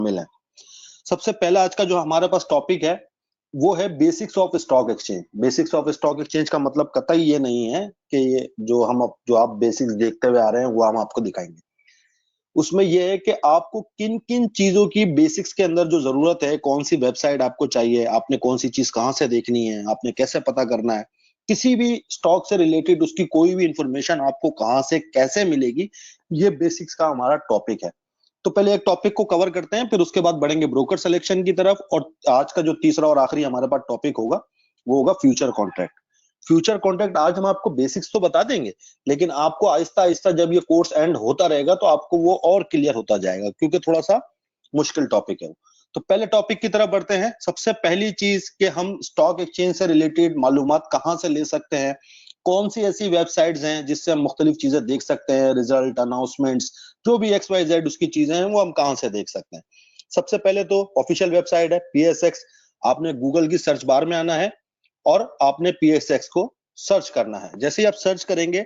शामिल हैं। सबसे पहला आज का जो हमारे पास टॉपिक है वो है basics of stock exchange. Basics of stock exchange का मतलब कतई ये नहीं है कि ये जो आप बेसिक्स देखते हुए आ रहे हैं वो हम आपको दिखाएंगे। उसमें यह है कि आपको किन किन चीजों की बेसिक्स के अंदर जो जरूरत है, कौन सी वेबसाइट आपको चाहिए, आपने कौन सी चीज कहां से देखनी है, आपने कैसे पता करना है, किसी भी स्टॉक से रिलेटेड उसकी कोई भी इंफॉर्मेशन आपको कहां से कैसे मिलेगी, ये बेसिक्स का हमारा टॉपिक है। तो पहले एक टॉपिक को कवर करते हैं, फिर उसके बाद बढ़ेंगे ब्रोकर सिलेक्शन की तरफ, और आज का जो तीसरा और आखिरी हमारे पास टॉपिक होगा वो होगा फ्यूचर कॉन्ट्रैक्ट। फ्यूचर कॉन्ट्रैक्ट आज हम आपको बेसिक्स तो बता देंगे, लेकिन आपको आहिस्ता आहिस्ता जब ये कोर्स एंड होता रहेगा तो आपको वो और क्लियर होता जाएगा, क्योंकि थोड़ा सा मुश्किल टॉपिक है वो। तो पहले टॉपिक की तरफ बढ़ते हैं। सबसे पहली चीज कि हम स्टॉक एक्सचेंज से रिलेटेड मालूमात कहां से ले सकते हैं, कौन सी ऐसी वेबसाइट्स हैं जिससे हम मुख्तलिफ चीजें देख सकते हैं, रिजल्ट, अनाउंसमेंट्स, जो भी XYZ उसकी चीजें हैं वो हम कहां से देख सकते हैं। सबसे पहले तो ऑफिशियल वेबसाइट है PSX। आपने गूगल की सर्च बार में आना है और आपने PSX को सर्च करना है। जैसे ही आप सर्च करेंगे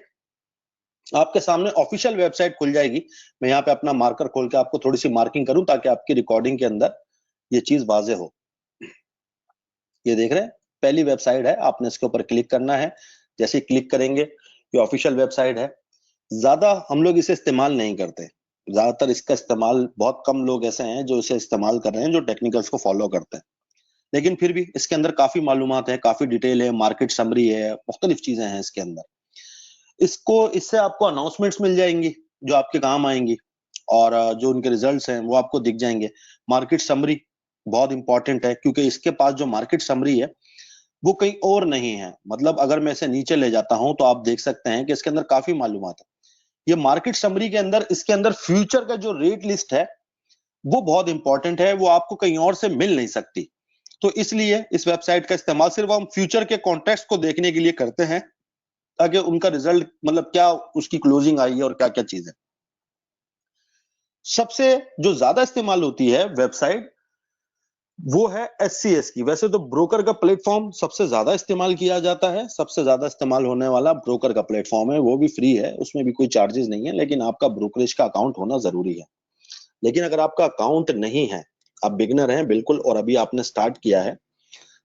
आपके सामने ऑफिशियल वेबसाइट खुल जाएगी। मैं यहाँ पे अपना मार्कर खोल के आपको थोड़ी सी मार्किंग करूं ताकि आपकी रिकॉर्डिंग के अंदर ये चीज वाजे हो। ये देख रहे हैं, पहली वेबसाइट है, आपने इसके ऊपर क्लिक करना है। जैसे ही क्लिक करेंगे ये ऑफिशियल वेबसाइट है। ज्यादा हम लोग इसे इस्तेमाल नहीं करते, ज्यादातर इसका इस्तेमाल बहुत कम लोग ऐसे हैं जो इसे इस्तेमाल कर रहे हैं, जो टेक्निकल्स को फॉलो करते हैं। लेकिन फिर भी इसके अंदर काफी मालूमात है, काफी डिटेल है, मार्केट समरी है, मुख्तलिफ चीजें हैं इसके अंदर। इससे आपको अनाउंसमेंट्स मिल जाएंगी जो आपके काम आएंगी, और जो उनके रिजल्ट्स हैं वो आपको दिख जाएंगे। मार्केट समरी बहुत इंपॉर्टेंट है, क्योंकि इसके पास जो मार्केट समरी है वो कहीं और नहीं है। मतलब अगर मैं इसे नीचे ले जाता हूं तो आप देख सकते हैं कि इसके अंदर काफी मालूमात है। ये मार्केट समरी के अंदर, इसके अंदर फ्यूचर का जो रेट लिस्ट है वो बहुत इंपॉर्टेंट है, वो आपको कहीं और से मिल नहीं सकती। तो इसलिए इस वेबसाइट का इस्तेमाल सिर्फ हम फ्यूचर के कॉन्टेक्स्ट को देखने के लिए करते हैं, ताकि उनका रिजल्ट, मतलब क्या उसकी क्लोजिंग आई है और क्या क्या चीज है। सबसे जो ज्यादा इस्तेमाल होती है वेबसाइट वो है SCS की। वैसे तो ब्रोकर का प्लेटफॉर्म सबसे ज्यादा इस्तेमाल किया जाता है, सबसे ज्यादा इस्तेमाल होने वाला ब्रोकर का प्लेटफॉर्म है, वो भी फ्री है, उसमें भी कोई चार्जेस नहीं है, लेकिन आपका ब्रोकरेज का अकाउंट होना जरूरी है। लेकिन अगर आपका अकाउंट नहीं है, आप बिगनर हैं बिल्कुल और अभी आपने स्टार्ट किया है,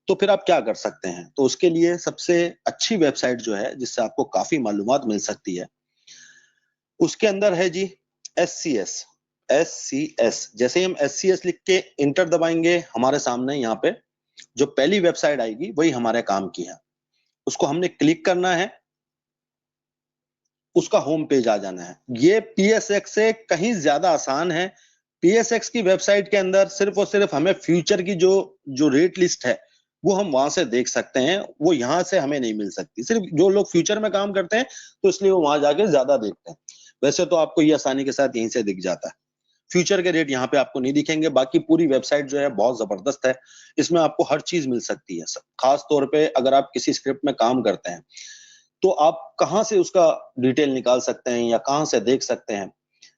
तो फिर आप क्या कर सकते हैं। तो उसके लिए सबसे अच्छी वेबसाइट जो है जिससे आपको काफी मालूमात मिल सकती है, उसके अंदर है जी SCS। जैसे ही हम SCS लिख के इंटर दबाएंगे, हमारे सामने यहाँ पे जो पहली वेबसाइट आएगी वही हमारे काम की है। उसको हमने क्लिक करना है, उसका होम पेज आ जाना है। ये PSX से कहीं ज्यादा आसान है। PSX की वेबसाइट के अंदर सिर्फ और सिर्फ हमें फ्यूचर की जो जो रेट लिस्ट है वो हम वहां से देख सकते हैं, वो यहाँ से हमें नहीं मिल सकती। सिर्फ जो लोग फ्यूचर में काम करते हैं तो इसलिए वो वहां जाके ज्यादा देखते हैं। वैसे तो आपको ये आसानी के साथ यहीं से दिख जाता है। फ्यूचर के रेट यहाँ पे आपको नहीं दिखेंगे। बाकी पूरी वेबसाइट जो है बहुत जबरदस्त है, इसमें आपको हर चीज मिल सकती है। खास तौर पे अगर आप किसी स्क्रिप्ट में काम करते हैं तो आप कहाँ से उसका डिटेल निकाल सकते हैं या कहाँ से देख सकते हैं।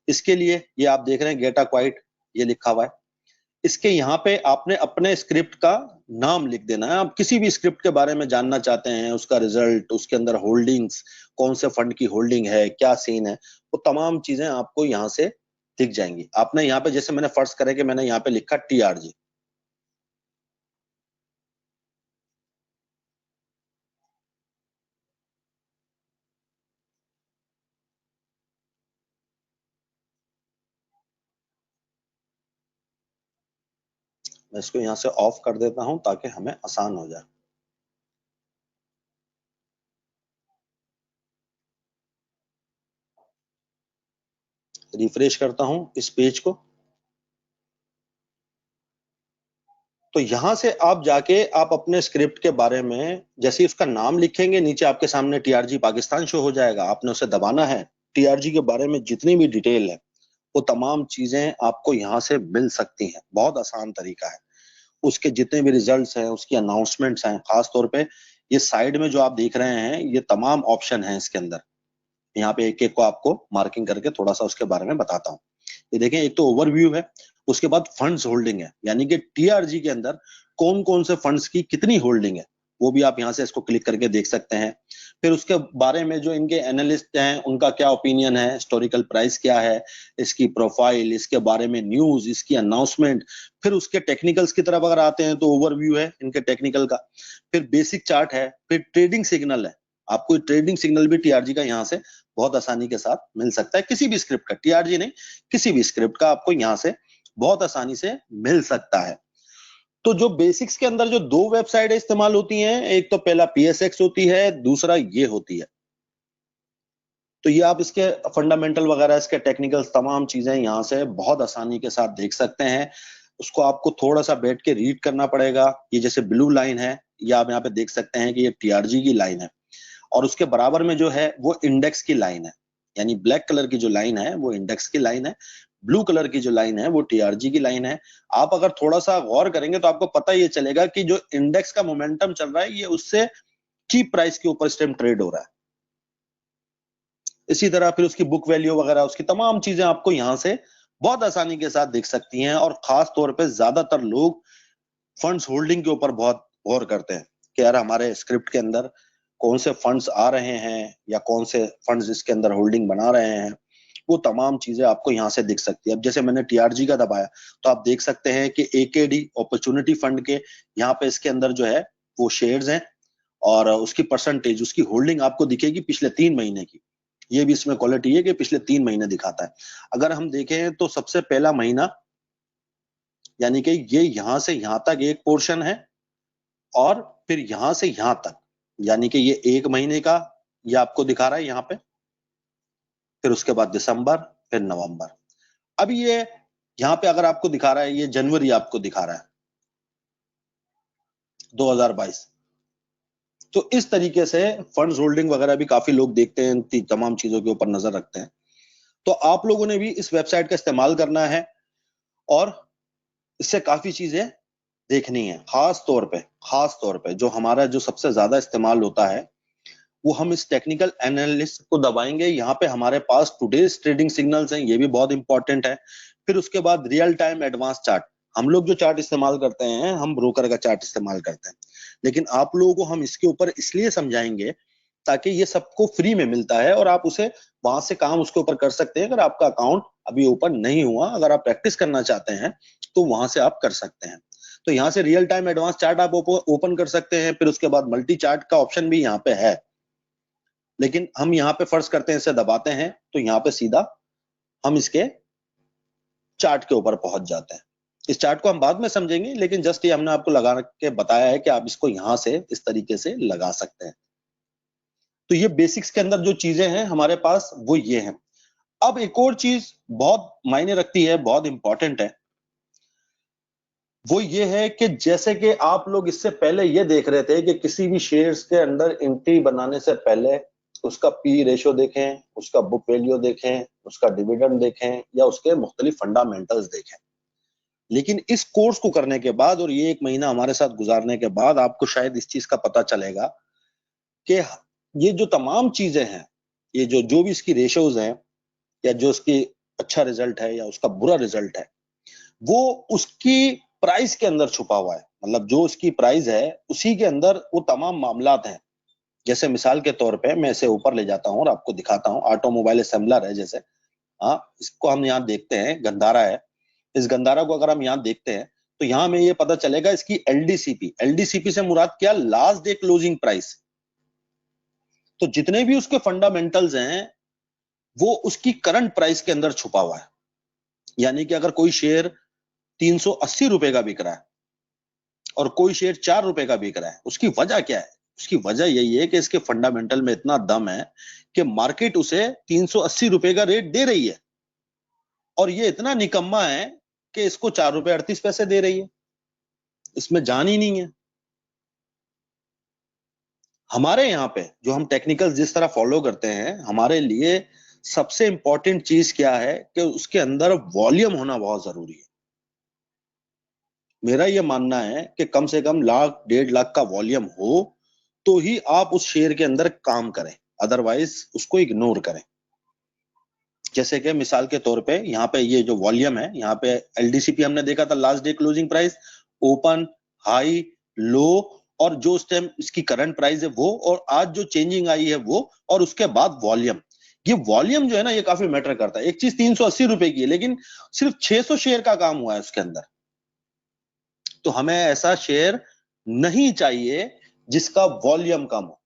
इसके लिए ये आप देख रहे हैं गेटा क्वाइट, ये लिखा हुआ है। इसके यहाँ पे आपने अपने स्क्रिप्ट का नाम लिख देना है। आप किसी भी स्क्रिप्ट के बारे में जानना चाहते हैं, उसका रिजल्ट, उसके अंदर होल्डिंग्स, कौन से फंड की होल्डिंग है, क्या सीन है, वो तमाम चीजें आपको यहाँ से दिख जाएंगी। आपने यहाँ पे, जैसे मैंने फर्ज करें कि मैंने यहाँ पे लिखा TRG, मैं इसको यहाँ से ऑफ कर देता हूं ताकि हमें आसान हो जाए। रिफ्रेश करता हूं इस पेज को। तो यहां से आप जाके आप अपने स्क्रिप्ट के बारे में जैसे ही उसका नाम लिखेंगे, नीचे आपके सामने TRG पाकिस्तान शो हो जाएगा, आपने उसे दबाना है। TRG के बारे में जितनी भी डिटेल है वो तमाम चीजें आपको यहाँ से मिल सकती हैं। बहुत आसान तरीका है। उसके जितने भी रिजल्ट्स हैं, उसकी अनाउंसमेंट्स हैं, खास तौर पे ये साइड में जो आप देख रहे हैं ये तमाम ऑप्शन हैं इसके अंदर। यहाँ पे एक एक को आपको मार्किंग करके थोड़ा सा उसके बारे में बताता हूँ। ये देखें, एक तो ओवरव्यू है, उसके बाद फंड्स होल्डिंग है, यानी कि TRG के अंदर कौन कौन से फंड्स की कितनी होल्डिंग है वो भी आप यहाँ से इसको क्लिक करके देख सकते हैं। फिर उसके बारे में जो इनके एनालिस्ट हैं उनका क्या ओपिनियन है, हिस्टोरिकल प्राइस क्या है, इसकी प्रोफाइल, इसके बारे में न्यूज, इसकी अनाउंसमेंट। फिर उसके टेक्निकल्स की तरफ अगर आते हैं तो ओवरव्यू है इनके टेक्निकल का, फिर बेसिक चार्ट है, फिर ट्रेडिंग सिग्नल है। आपको ट्रेडिंग सिग्नल भी टीआरजी का यहाँ से बहुत आसानी के साथ मिल सकता है, किसी भी स्क्रिप्ट का, टीआरजी नहीं किसी भी स्क्रिप्ट का आपको यहाँ से बहुत आसानी से मिल सकता है। तो जो बेसिक्स के अंदर जो दो वेबसाइट इस्तेमाल होती हैं, एक तो पहला पीएसएक्स होती है, दूसरा ये होती है। तो ये आप इसके फंडामेंटल वगैरह, इसके टेक्निकल्स, तमाम चीजें यहाँ से बहुत आसानी के साथ देख सकते हैं। उसको आपको थोड़ा सा बैठ के रीड करना पड़ेगा। ये जैसे ब्लू लाइन है, ये आप यहाँ पे देख सकते हैं कि ये टीआरजी की लाइन है, और उसके बराबर में जो है वो इंडेक्स की लाइन है। यानी ब्लैक कलर की जो लाइन है वो इंडेक्स की लाइन है, ब्लू कलर की जो लाइन है वो टीआरजी की लाइन है। आप अगर थोड़ा सा गौर करेंगे तो आपको पता ये चलेगा कि जो इंडेक्स का मोमेंटम चल रहा है ये उससे चीप प्राइस के ऊपर इस टाइम ट्रेड हो रहा है। इसी तरह फिर उसकी बुक वैल्यू वगैरह, उसकी तमाम चीजें आपको यहाँ से बहुत आसानी के साथ देख सकती हैं। और खास तौर पे ज्यादातर लोग फंड्स होल्डिंग के ऊपर बहुत गौर करते हैं कि यार हमारे स्क्रिप्ट के अंदर कौन से फंड्स आ रहे हैं या कौन से फंड्स इसके अंदर होल्डिंग बना रहे हैं। वो तमाम चीजें आपको यहाँ से दिख सकती है। अब जैसे मैंने टीआरजी का दबाया तो आप देख सकते हैं कि एकेडी अपॉर्चुनिटी फंड के यहाँ पे इसके अंदर जो है वो शेयर्स हैं, और उसकी परसेंटेज, उसकी होल्डिंग आपको दिखेगी पिछले 3 महीने की। ये भी इसमें क्वालिटी है कि पिछले 3 महीने दिखाता है। अगर हम देखें तो सबसे पहला महीना, यानी कि ये यहां से यहां तक एक पोर्शन है, और फिर यहां से यहां तक, यानी कि ये 1 महीने का ये आपको दिखा रहा है यहाँ पे। फिर उसके बाद दिसंबर, फिर नवंबर। अब ये यहाँ पे अगर आपको दिखा रहा है, ये जनवरी आपको दिखा रहा है 2022। तो इस तरीके से फंड्स होल्डिंग वगैरह भी काफी लोग देखते हैं, तमाम चीजों के ऊपर नजर रखते हैं। तो आप लोगों ने भी इस वेबसाइट का इस्तेमाल करना है और इससे काफी चीजें देखनी है। खास तौर पे जो हमारा जो सबसे ज्यादा इस्तेमाल होता है वो हम इस टेक्निकल एनालिस्ट को दबाएंगे। यहाँ पे हमारे पास टुडेज ट्रेडिंग सिग्नल्स हैं, ये भी बहुत इंपॉर्टेंट है। फिर उसके बाद रियल टाइम एडवांस चार्ट। हम लोग जो चार्ट इस्तेमाल करते हैं, हम ब्रोकर का चार्ट इस्तेमाल करते हैं, लेकिन आप लोगों को हम इसके ऊपर इसलिए समझाएंगे ताकि ये सबको फ्री में मिलता है और आप उसे वहां से काम उसके ऊपर कर सकते हैं। अगर आपका अकाउंट अभी ओपन नहीं हुआ, अगर आप प्रैक्टिस करना चाहते हैं तो वहां से आप कर सकते हैं। तो यहाँ से रियल टाइम एडवांस चार्ट आप ओपन कर सकते हैं। फिर उसके बाद मल्टी चार्ट का ऑप्शन भी यहाँ पे है, लेकिन हम यहाँ पे फर्ज करते हैं इसे दबाते हैं तो यहाँ पे सीधा हम इसके चार्ट के ऊपर पहुंच जाते हैं। इस चार्ट को हम बाद में समझेंगे, लेकिन जस्ट ये हमने आपको लगा के बताया है कि आप इसको यहाँ से इस तरीके से लगा सकते हैं। तो ये बेसिक्स के अंदर जो चीजें हैं हमारे पास वो ये हैं। अब एक और चीज बहुत मायने रखती है, बहुत इंपॉर्टेंट है, वो ये है कि जैसे कि आप लोग इससे पहले ये देख रहे थे कि किसी भी शेयर्स के अंदर एंट्री बनाने से पहले उसका पी रेशियो देखें, उसका बुक वैल्यू देखें, उसका डिविडेंड देखें या उसके मुख्तलिफ फंडामेंटल्स देखें। लेकिन इस कोर्स को करने के बाद और ये 1 महीना हमारे साथ गुजारने के बाद आपको शायद इस चीज का पता चलेगा कि ये जो तमाम चीजें हैं, ये जो जो भी इसकी रेशियोज हैं, या जो उसकी अच्छा रिजल्ट है या उसका बुरा रिजल्ट है, वो उसकी प्राइस के अंदर छुपा हुआ है। मतलब जो उसकी प्राइस है उसी के अंदर वो तमाम मामलात हैं। जैसे मिसाल के तौर पे मैं इसे ऊपर ले जाता हूँ और आपको दिखाता हूँ। ऑटोमोबाइल असेंबलर है जैसे, हाँ, इसको हम यहाँ देखते हैं, गंधारा है। इस गंधारा को अगर हम यहाँ देखते हैं तो यहाँ में ये पता चलेगा इसकी एलडीसीपी से मुराद क्या, लास्ट डे क्लोजिंग प्राइस। तो जितने भी उसके फंडामेंटल्स हैं वो उसकी करंट प्राइस के अंदर छुपा हुआ है। यानी कि अगर कोई शेयर 380 रुपए का बिक रहा है और कोई शेयर 4 रुपए का बिक रहा है, उसकी वजह क्या है? उसकी वजह यही है कि इसके फंडामेंटल में इतना दम है कि मार्केट उसे 380 रुपए का रेट दे रही है, और ये इतना निकम्मा है कि इसको 4 रुपए 38 पैसे दे रही है। इसमें जान ही नहीं है। हमारे यहाँ पे जो हम टेक्निकल जिस तरह फॉलो करते हैं, हमारे लिए सबसे इंपॉर्टेंट चीज क्या है कि उसके अंदर वॉल्यूम होना बहुत जरूरी है। मेरा यह मानना है कि कम से कम 1,00,000 1,50,000 का वॉल्यूम हो तो ही आप उस शेयर के अंदर काम करें, अदरवाइज उसको इग्नोर करें। जैसे कि मिसाल के तौर पे यहाँ पे ये जो वॉल्यूम है, यहाँ पे एलडीसीपी हमने देखा था, last day closing price, open, high, low और जो उस टाइम इसकी करंट प्राइस है वो, और आज जो चेंजिंग आई है वो, और उसके बाद वॉल्यूम। ये वॉल्यूम जो है ना, ये काफी मैटर करता है। एक चीज 380 रुपए की है, लेकिन सिर्फ 600 शेयर का काम हुआ है उसके अंदर। तो हमें ऐसा शेयर नहीं चाहिए जिसका वॉल्यूम कम हो,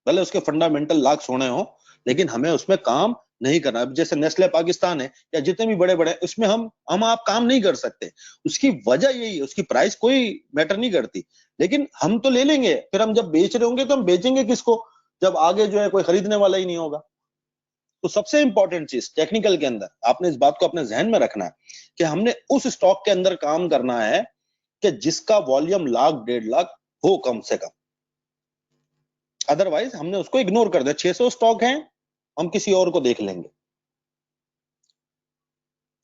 भले उसके फंडामेंटल लाख सोने हो, लेकिन हमें उसमें काम नहीं करना। अब जैसे नेस्ले पाकिस्तान है या जितने भी बड़े बड़े, उसमें हम आप काम नहीं कर सकते। उसकी वजह यही है, उसकी प्राइस कोई मैटर नहीं करती, लेकिन हम तो ले लेंगे, फिर हम जब बेच रहे होंगे तो हम बेचेंगे किसको, जब आगे जो है कोई खरीदने वाला ही नहीं होगा। तो सबसे इंपॉर्टेंट चीज टेक्निकल के अंदर आपने इस बात को अपने जहन में रखना है कि हमने उस स्टॉक के अंदर काम करना है कि जिसका वॉल्यूम लाख 1.5 लाख हो कम से कम। अदरवाइज हमने उसको इग्नोर कर दिया, 600 स्टॉक हैं, हम किसी और को देख लेंगे।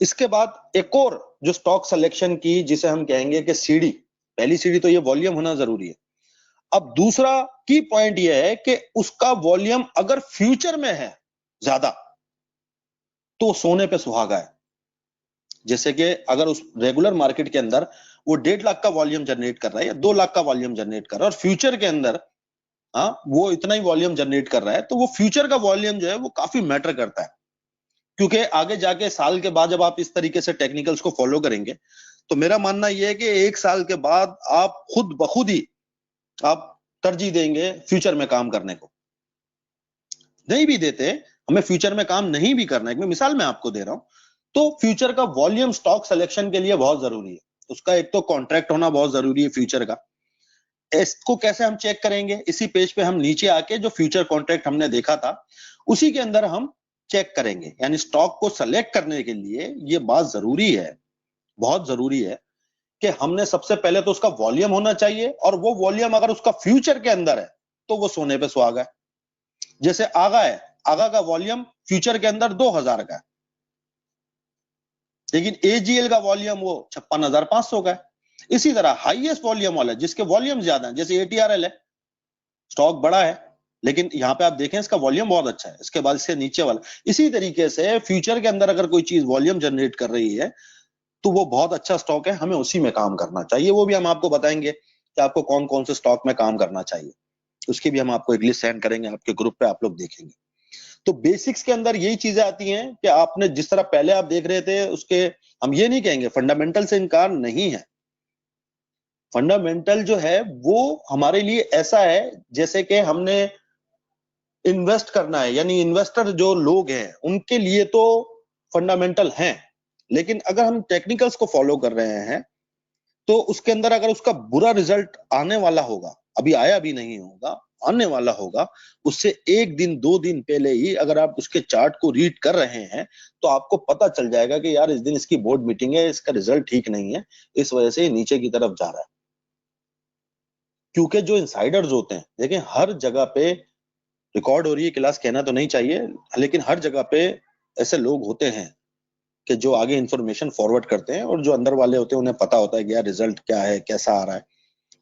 इसके बाद एक और जो स्टॉक सिलेक्शन की जिसे हम कहेंगे कि सीढ़ी, पहली सीढ़ी तो ये वॉल्यूम होना जरूरी है। अब दूसरा की पॉइंट ये है कि उसका वॉल्यूम अगर फ्यूचर में है ज्यादा तो सोने पे सुहागा है। जैसे कि अगर उस रेगुलर मार्केट के अंदर वो 1.5 लाख का वॉल्यूम जनरेट कर रहा है या 2 लाख का वॉल्यूम जनरेट कर रहा है और फ्यूचर के अंदर वो इतना ही वॉल्यूम जनरेट कर रहा है, तो वो फ्यूचर का वॉल्यूम जो है वो काफी मैटर करता है। क्योंकि आगे जाके साल के बाद जब आप इस तरीके से टेक्निकल्स को फॉलो करेंगे, तो मेरा मानना यह है कि 1 साल के बाद आप खुद ब खुद ही आप तरजीह देंगे फ्यूचर में काम करने को। नहीं भी देते, हमें फ्यूचर में काम नहीं भी करना है, मैं मिसाल में आपको दे रहा हूं, तो फ्यूचर का वॉल्यूम स्टॉक सिलेक्शन के लिए बहुत जरूरी है। उसका एक तो कॉन्ट्रैक्ट होना बहुत जरूरी है फ्यूचर का। इसको कैसे हम चेक करेंगे, इसी पेज पे हम नीचे आके जो फ्यूचर कॉन्ट्रैक्ट हमने देखा था उसी के अंदर हम चेक करेंगे। यानी स्टॉक को सेलेक्ट करने के लिए ये बात जरूरी है, बहुत जरूरी है कि हमने सबसे पहले तो उसका वॉल्यूम होना चाहिए, और वो वॉल्यूम अगर उसका फ्यूचर के अंदर है तो वो सोने पे सुहागा है। जैसे आगा है, आगा का वॉल्यूम फ्यूचर के अंदर 2000 का है, लेकिन एजीएल का वॉल्यूम वो 56,500 का है। इसी तरह हाईएस्ट वॉल्यूम वाला जिसके वॉल्यूम ज्यादा है, जैसे एटीआरएल है, स्टॉक बड़ा है लेकिन यहां पे आप देखें इसका वॉल्यूम बहुत अच्छा है, इसके बाद इससे नीचे वाला। इसी तरीके से फ्यूचर के अंदर अगर कोई चीज वॉल्यूम जनरेट कर रही है तो वो बहुत अच्छा स्टॉक है, हमें उसी में काम करना चाहिए। वो भी हम आपको बताएंगे कि आपको कौन कौन से स्टॉक में काम करना चाहिए, उसकी भी हम आपको एक लिस्ट सेंड करेंगे आपके ग्रुप पे, आप लोग देखेंगे। तो बेसिक्स के अंदर यही चीजें आती हैं कि आपने जिस तरह पहले आप देख रहे थे उसके, हम ये नहीं कहेंगे फंडामेंटल से इनकार नहीं है। फंडामेंटल जो है वो हमारे लिए ऐसा है जैसे कि हमने इन्वेस्ट करना है, यानी इन्वेस्टर जो लोग हैं उनके लिए तो फंडामेंटल हैं, लेकिन अगर हम टेक्निकल्स को फॉलो कर रहे हैं तो उसके अंदर अगर उसका बुरा रिजल्ट आने वाला होगा, अभी आया भी नहीं होगा, आने वाला होगा, उससे 1 दिन 2 दिन पहले ही अगर आप उसके चार्ट को रीड कर रहे हैं तो आपको पता चल जाएगा कि यार इस दिन इसकी बोर्ड मीटिंग है, इसका रिजल्ट ठीक नहीं है, इस वजह से नीचे की तरफ जा रहा है। क्योंकि जो इनसाइडर्स होते हैं, देखें हर जगह पे रिकॉर्ड हो रही है क्लास, कहना तो नहीं चाहिए, लेकिन हर जगह पे ऐसे लोग होते हैं कि जो आगे इंफॉर्मेशन फॉरवर्ड करते हैं, और जो अंदर वाले होते हैं उन्हें पता होता है कि यार रिजल्ट क्या है, कैसा आ रहा है,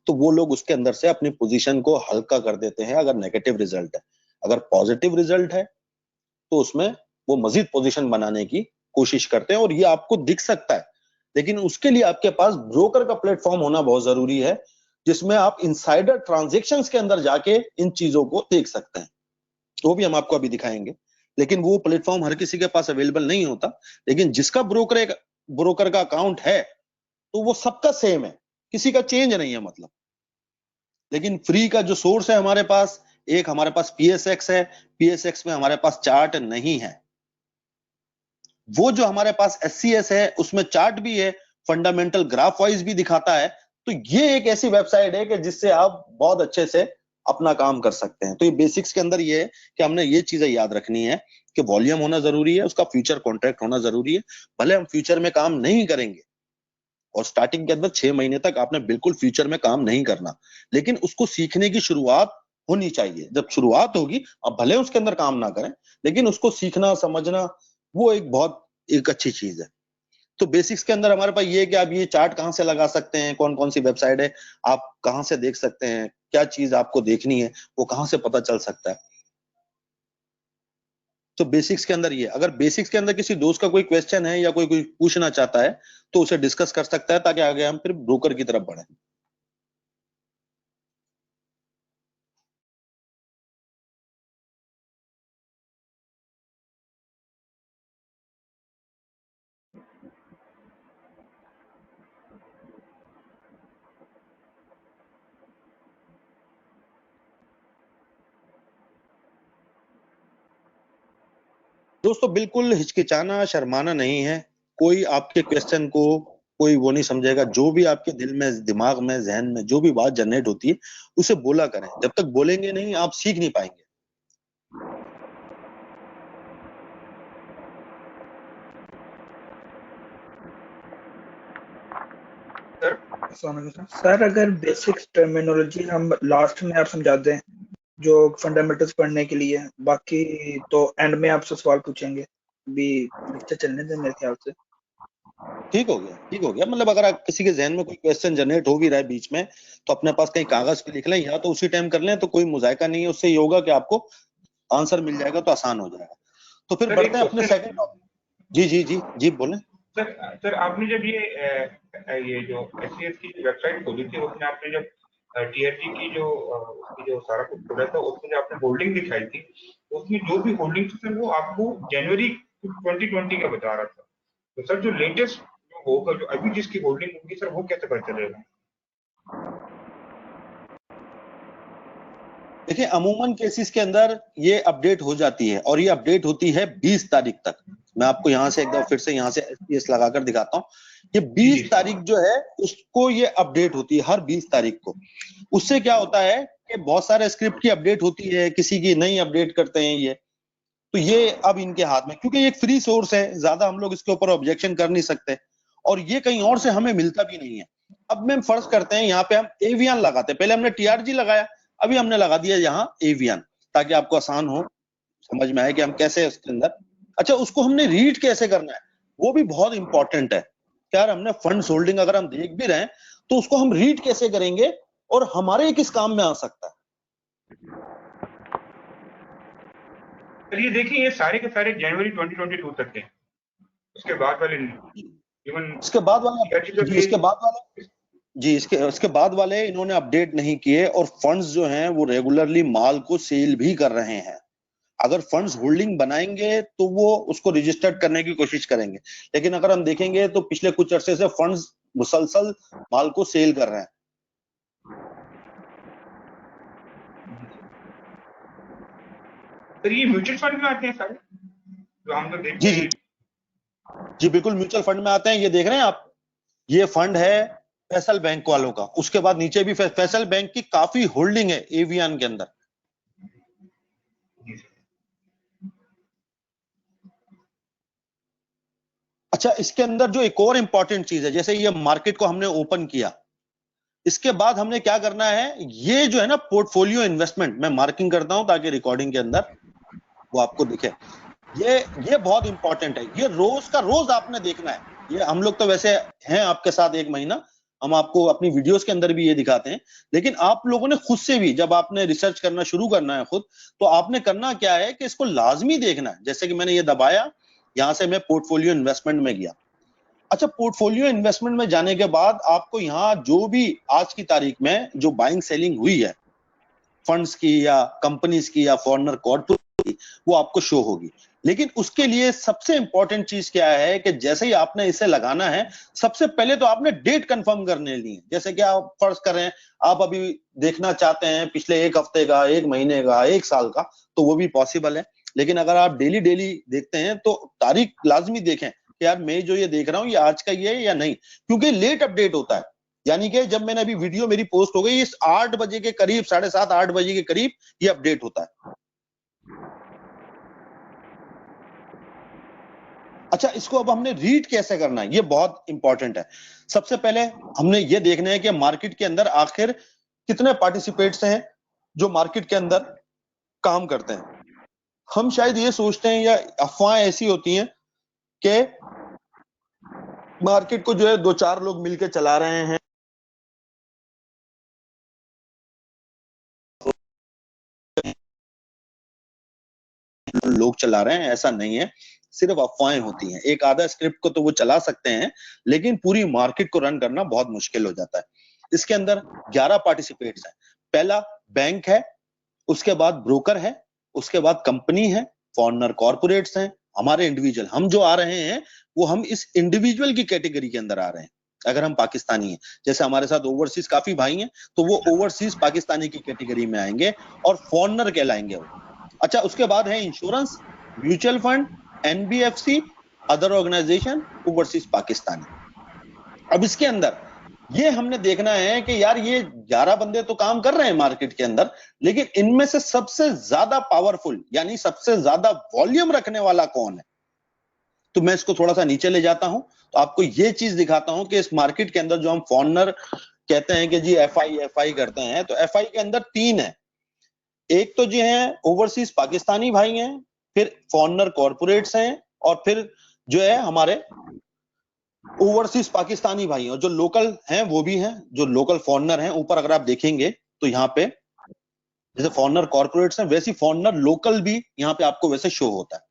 तो वो लोग उसके अंदर से अपनी पोजीशन को हल्का कर देते हैं अगर नेगेटिव रिजल्ट है। अगर पॉजिटिव रिजल्ट है तो उसमें वो मजीद पोजीशन बनाने की कोशिश करते हैं, और ये आपको दिख सकता है। लेकिन उसके लिए आपके पास ब्रोकर का प्लेटफॉर्म होना बहुत जरूरी है, जिसमें आप इनसाइडर ट्रांजेक्शन्स के अंदर जाके इन चीजों को देख सकते हैं। वो भी हम आपको अभी दिखाएंगे, लेकिन वो प्लेटफॉर्म हर किसी के पास अवेलेबल नहीं होता। लेकिन जिसका ब्रोकर का अकाउंट है तो वो सबका सेम है, किसी का चेंज नहीं है मतलब। लेकिन फ्री का जो सोर्स है हमारे पास, एक हमारे पास पीएसएक्स है, पीएसएक्स में हमारे पास चार्ट नहीं है। वो जो हमारे पास एससीएस है उसमें चार्ट भी है, फंडामेंटल ग्राफ वाइज भी दिखाता है। तो ये एक ऐसी वेबसाइट है कि जिससे आप बहुत अच्छे से अपना काम कर सकते हैं। तो ये बेसिक्स के अंदर ये है कि हमने ये चीजें याद रखनी है कि वॉल्यूम होना जरूरी है, उसका फ्यूचर कॉन्ट्रैक्ट होना जरूरी है। भले हम फ्यूचर में काम नहीं करेंगे, और स्टार्टिंग के अंदर 6 महीने तक आपने बिल्कुल फ्यूचर में काम नहीं करना, लेकिन उसको सीखने की शुरुआत होनी चाहिए। जब शुरुआत होगी, अब भले उसके अंदर काम ना करें, लेकिन उसको सीखना समझना वो एक अच्छी चीज है। तो बेसिक्स के अंदर हमारे पास ये है कि आप ये चार्ट कहां से लगा सकते हैं, कौन कौन सी वेबसाइट है, आप कहां से देख सकते हैं, क्या चीज आपको देखनी है वो कहां से पता चल सकता है। तो बेसिक्स के अंदर ये, अगर बेसिक्स के अंदर किसी दोस्त का कोई क्वेश्चन है या कोई कोई पूछना चाहता है तो उसे डिस्कस कर सकता है, ताकि आगे हम फिर ब्रोकर की तरफ बढ़े। दोस्तों बिल्कुल हिचकिचाना शर्माना नहीं है, कोई आपके क्वेश्चन को कोई वो नहीं समझेगा। जो भी आपके दिल में, दिमाग में, जहन में जो भी बात जनरेट होती है उसे बोला करें। जब तक बोलेंगे नहीं आप सीख नहीं पाएंगे। सर अगर बेसिक टर्मिनोलॉजी हम लास्ट में आप समझा दें जो फंडामेंटल्स पढ़ने के लिए, बाकी तो एंड में आपसे सवाल पूछेंगे। अभी लेक्चर चलने दें मेरे ख्याल से। ठीक हो गया, ठीक हो गया। मतलब अगर किसी के जहन में कोई क्वेश्चन जनरेट हो भी रहा है बीच में, तो अपने पास कहीं कागज पे लिख लें या तो उसी टाइम कर लें, तो कोई मुजायका नहीं है। उससे ये होगा कि आपको आंसर मिल जाएगा तो आसान हो जाएगा। तो फिर बढ़ते हैं अपने सेकंड टॉपिक। जी जी जी जी बोलें। सर आपने जब ये जो एससीएस की वेबसाइट खोली थी, उसमें आपने जब टीआरजी की जो उसकी जो सारा कुछ खोला था, उसमें जो आपने होल्डिंग दिखाई थी, उसमें जो भी होल्डिंग थी सर वो आपको जनवरी 2020 का बता रहा था। तो सर जो लेटेस्ट जो होगा, जो अभी जिसकी होल्डिंग होगी सर, वो कैसे पता चलेगा? देखिए अमूमन केसेस के अंदर ये अपडेट हो जाती है और ये अपडेट होती है 20 तारीख तक। मैं आपको यहाँ से एक बार फिर से यहाँ से एसपीएस लगाकर दिखाता हूँ। ये 20 तारीख जो है उसको ये अपडेट होती है, हर 20 तारीख को। उससे क्या होता है कि बहुत सारे स्क्रिप्ट की अपडेट होती है, किसी की नहीं अपडेट करते हैं ये। तो ये अब इनके हाथ में, क्योंकि एक फ्री सोर्स है, ज्यादा हम लोग इसके ऊपर ऑब्जेक्शन कर नहीं सकते और ये कहीं और से हमें मिलता भी नहीं है। अब मैं फर्ज करते हैं यहाँ पे हम एवियन लगाते हैं, पहले हमने टीआरजी लगाया, अभी हमने लगा दिया यहाँ एवियन, ताकि आपको आसान हो, समझ में आए कि हम कैसे उसके अंदर। अच्छा, उसको हमने रीड कैसे करना है वो भी बहुत इंपॉर्टेंट है। यार हमने फंड होल्डिंग अगर हम देख भी रहे हैं तो उसको हम रीड कैसे करेंगे और हमारे किस काम में आ सकता है। सर ये देखिए, ये सारे के सारे जनवरी 2022 तक के, उसके बाद वाले इवन इसके बाद वाले जी, इसके बाद वाले इन्होंने अपडेट नहीं किए और फंड्स जो हैं वो रेगुलरली माल को सेल भी कर रहे हैं। अगर फंड्स होल्डिंग बनाएंगे तो वो उसको रजिस्टर्ड करने की कोशिश करेंगे, लेकिन अगर हम देखेंगे तो पिछले कुछ अरसे से फंड्स मुसलसल माल को सेल कर रहे हैं। सर ये म्यूचुअल फंड में आते हैं सारे जो हम तो देखते हैं? जी बिल्कुल म्यूचुअल फंड में आते हैं। ये देख रहे हैं आप, ये फंड है फैसल बैंक वालों का, उसके बाद नीचे भी फैसल बैंक की काफी होल्डिंग है एवियन के अंदर। अच्छा, इसके अंदर जो एक और इंपॉर्टेंट चीज है, जैसे ये मार्केट को हमने ओपन किया, इसके बाद हमने क्या करना है, ये जो है ना पोर्टफोलियो इन्वेस्टमेंट, मैं मार्किंग करता हूं ताकि रिकॉर्डिंग के अंदर वो आपको दिखे। ये बहुत इंपॉर्टेंट है, ये रोज का रोज आपने देखना है। ये हम लोग तो वैसे हैं आपके साथ 1 महीना, हम आपको अपनी वीडियोस के अंदर भी ये दिखाते हैं, लेकिन आप लोगों ने खुद से भी, जब आपने रिसर्च करना शुरू करना है खुद, तो आपने करना क्या है कि इसको लाजमी देखना है। जैसे कि मैंने ये दबाया, यहां से मैं पोर्टफोलियो इन्वेस्टमेंट में गया। अच्छा, पोर्टफोलियो इन्वेस्टमेंट में जाने के बाद आपको यहाँ जो भी आज की तारीख में जो बाइंग सेलिंग हुई है फंड्स की या कंपनीज की या फॉरेनर कॉर्पोरेट की, वो आपको शो होगी। लेकिन उसके लिए सबसे इंपॉर्टेंट चीज क्या है कि जैसे ही आपने इसे लगाना है, सबसे पहले तो आपने डेट कंफर्म करने ली है। जैसे कि आप फर्ज कर रहे हैं, आप अभी देखना चाहते हैं पिछले 1 हफ्ते का, 1 महीने का, 1 साल का, तो वो भी पॉसिबल है। लेकिन अगर आप डेली डेली देखते हैं तो तारीख लाजमी देखें कि यार मैं जो ये देख रहा हूँ ये आज का ये है या नहीं, क्योंकि लेट अपडेट होता है। यानी कि जब मैंने अभी वीडियो मेरी पोस्ट हो गई, इस 8 बजे के करीब, 7:30 8 बजे के करीब ये अपडेट होता है। अच्छा, इसको अब हमने रीड कैसे करना है, ये बहुत इंपॉर्टेंट है। सबसे पहले हमने ये देखना है कि मार्केट के अंदर आखिर कितने पार्टिसिपेट्स हैं जो मार्केट के अंदर काम करते हैं। हम शायद ये सोचते हैं या अफवाहें ऐसी होती हैं कि मार्केट को जो है 2-4 लोग मिलकर चला रहे हैं, लोग चला रहे हैं। ऐसा नहीं है, सिर्फ अफवाहें होती हैं। एक आधा स्क्रिप्ट को तो वो चला सकते हैं, लेकिन पूरी मार्केट को रन करना बहुत मुश्किल हो जाता है। इसके अंदर 11 पार्टिसिपेट्स हैं। पहला बैंक है, उसके बाद ब्रोकर है, उसके बाद कंपनी है, फॉरेनर कॉर्पोरेट्स हैं, हमारे इंडिविजुअल। हम जो आ रहे हैं वो हम इस इंडिविजुअल की कैटेगरी के अंदर आ रहे हैं। अगर हम पाकिस्तानी हैं, जैसे हमारे साथ ओवरसीज काफी भाई हैं, तो वो ओवरसीज पाकिस्तानी की कैटेगरी में आएंगे और फॉरेनर कहलाएंगे वो। अच्छा, उसके बाद है insurance, mutual fund, NBFC, other organisation, overseas Pakistani. अब इसके अंदर ये हमने देखना है कि यार ये 11 बंदे तो काम कर रहे हैं मार्केट के अंदर, लेकिन इनमें से सबसे ज्यादा पावरफुल यानी सबसे ज्यादा वॉल्यूम रखने वाला कौन है। तो मैं इसको थोड़ा सा नीचे ले जाता हूं, तो आपको ये चीज दिखाता हूं कि इस मार्केट के अंदर जो हम फॉरनर कहते हैं कि जी एफआई करते हैं, तो एफआई के अंदर 3 है। एक तो जी है ओवरसीज पाकिस्तानी भाई हैं, फिर फॉरनर कॉर्पोरेट्स हैं, और फिर जो है हमारे ओवरसीज पाकिस्तानी भाई हैं, और जो लोकल हैं वो भी हैं, जो लोकल फॉरनर हैं। ऊपर अगर आप देखेंगे तो यहाँ पे जैसे फॉरनर कॉर्पोरेट्स हैं, वैसी फॉरनर लोकल भी यहाँ पे आपको वैसे शो होता है।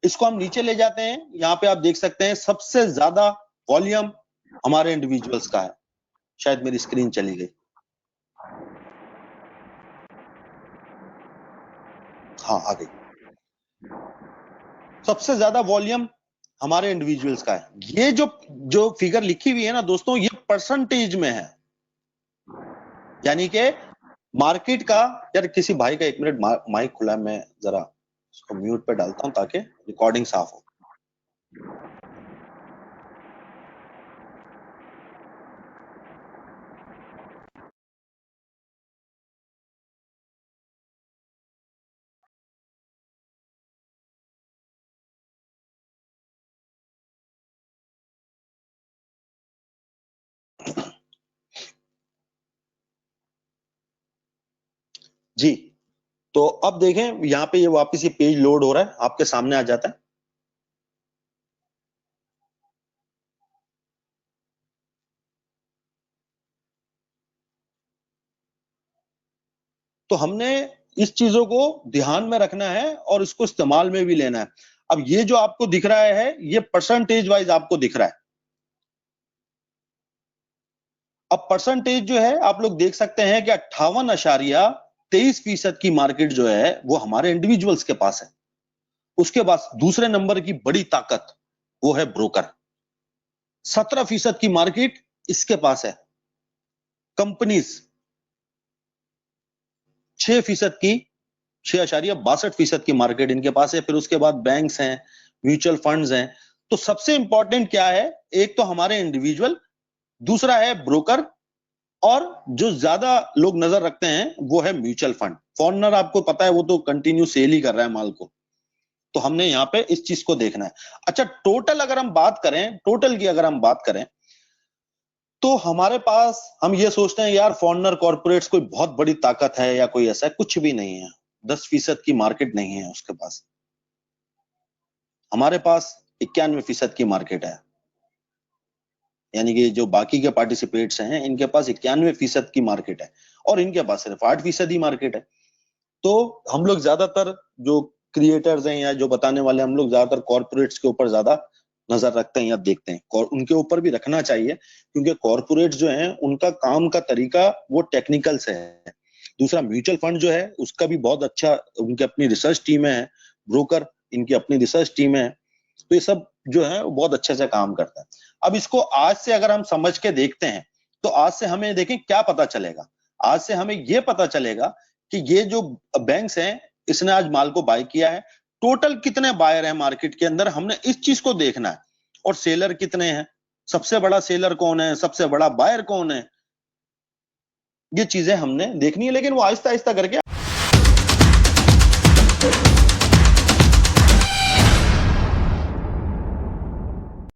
इसको हम नीचे ले जाते हैं, यहाँ पे आप देख सकते हैं सबसे ज्यादा वॉल्यूम हमारे इंडिविजुअल्स का है। शायद मेरी स्क्रीन चली गई, हाँ आ गई। सबसे ज्यादा वॉल्यूम हमारे इंडिविजुअल्स का है। ये जो फिगर लिखी हुई है ना दोस्तों, ये परसेंटेज में है, यानी कि मार्केट का। यार किसी भाई का 1 मिनट माइक खुला है, मैं जरा उसको म्यूट पे डालता हूं ताकि रिकॉर्डिंग साफ हो। जी, तो अब देखें यहाँ पे ये वापस ये पेज लोड हो रहा है, आपके सामने आ जाता है। तो हमने इस चीजों को ध्यान में रखना है और इसको इस्तेमाल में भी लेना है। अब ये जो आपको दिख रहा है, ये परसेंटेज वाइज आपको दिख रहा है। अब परसेंटेज जो है आप लोग देख सकते हैं कि 58.23% की मार्केट जो है वो हमारे इंडिविजुअल्स के पास है। उसके बाद दूसरे नंबर की बड़ी ताकत वो है ब्रोकर, 17% की मार्केट इसके पास है। कंपनीज 6% की 6.62% की मार्केट इनके पास है। फिर उसके बाद बैंक्स हैं, म्यूचुअल फंड्स हैं। तो सबसे इंपॉर्टेंट क्या है, एक तो हमारे इंडिविजुअल, दूसरा है ब्रोकर, और जो ज्यादा लोग नजर रखते हैं वो है म्यूचुअल फंड। फॉरनर आपको पता है वो तो कंटिन्यू सेल ही कर रहा है माल को, तो हमने यहाँ पे इस चीज को देखना है। अच्छा, टोटल अगर हम बात करें, टोटल की अगर हम बात करें, तो हमारे पास हम ये सोचते हैं यार फॉरनर कॉर्पोरेट्स कोई बहुत बड़ी ताकत है या कोई ऐसा है, कुछ भी नहीं है। 10% की मार्केट नहीं है उसके पास, हमारे पास 91% की मार्केट है। यानी कि जो बाकी के पार्टिसिपेट्स हैं इनके पास 91% की मार्केट है, और इनके पास सिर्फ 8% ही मार्केट है। तो हम लोग ज्यादातर जो क्रिएटर्स हैं या जो बताने वाले, हम लोग ज्यादातर कॉर्पोरेट्स के ऊपर ज्यादा नजर रखते हैं या देखते हैं, और उनके ऊपर भी रखना चाहिए, क्योंकि कॉर्पोरेट्स जो हैं उनका काम का तरीका वो टेक्निकल से है। दूसरा म्यूचुअल फंड जो है उसका भी बहुत अच्छा, उनकी अपनी रिसर्च टीम है, ब्रोकर इनकी अपनी रिसर्च टीम है। तो ये सब जो है वो बहुत अच्छे से काम करता है। अब इसको आज से अगर हम समझ के देखते हैं, तो आज से हमें देखें क्या पता चलेगा। आज से हमें ये पता चलेगा कि ये जो बैंक्स हैं इसने आज माल को बाय किया है, टोटल कितने बायर हैं मार्केट के अंदर, हमने इस चीज को देखना है। और सेलर कितने हैं, सबसे बड़ा सेलर कौन है, सबसे बड़ा बायर कौन है, ये चीजें हमने देखनी है। लेकिन वो आहिस्ता आहिस्ता करके